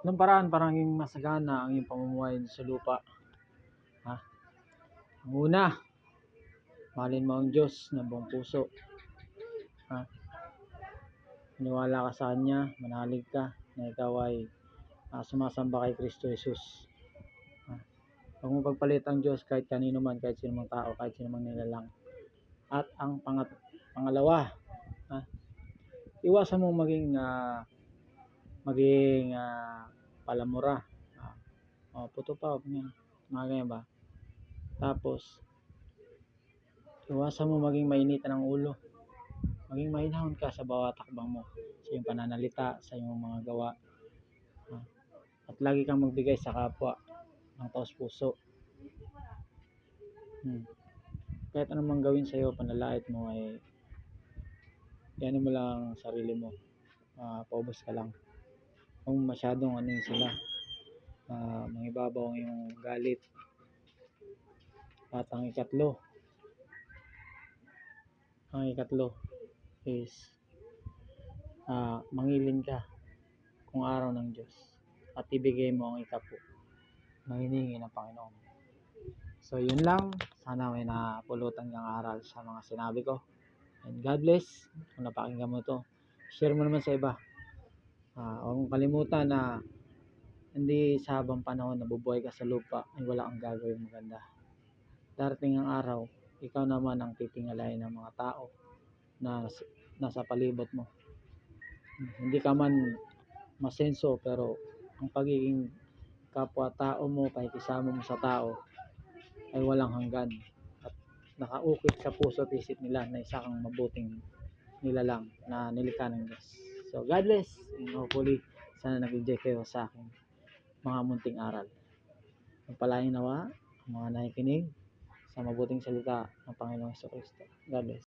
Tatlong paraan para maging masagana ang iyong pamumuhay sa lupa. Ang una, mahalin mo ang Diyos ng buong puso. Maniwala ka sa Kanya, manalig ka na ikaw ay sumasamba kay Kristo Jesus. Huwag mo pagpalit ang Diyos kahit kanino man, kahit sino mang tao, kahit sino mang nilalang. At ang pangalawa, iwasan mo maging palamura. Puto pa, mga ganyan ba? Tapos, iwasan mo maging mainitan ng ulo. Maging mahinahon ka sa bawat takbang mo, sa iyong pananalita, sa iyong mga gawa. At lagi kang magbigay sa kapwa ng taos puso. Kahit anumang gawin sa iyo, panalait mo ay yan mo lang sarili mo. Paubos ka lang. Kung masyadong sila, mangibabaw ang iyong galit. At ang ikatlo is mangilin ka kung araw ng Diyos at ibigay mo ang ikapo na hinihingi ng Panginoon. So yun lang, sana may napulutan kang aral sa mga sinabi ko, and God bless. Kung napakinggan mo to, share mo naman sa iba. Huwag mong kalimutan na hindi sa habang panahon nabubuhay ka sa lupa ay wala kang gagawin maganda. Darating ang araw, ikaw naman ang titingalain ng mga tao na nasa palibot mo. Hindi ka man masenso, pero ang pagiging kapwa-tao mo, pakikisama mo sa tao ay walang hanggan at nakaukit sa puso at isip nila na isa kang mabuting nilalang na nilikha ng Diyos. So God bless, and hopefully sana nag-enjoy kayo sa aking mga munting aral. Magpalain nawa ang mga nakikinig sa mabuting salita ng Panginoong Jesucristo. God bless.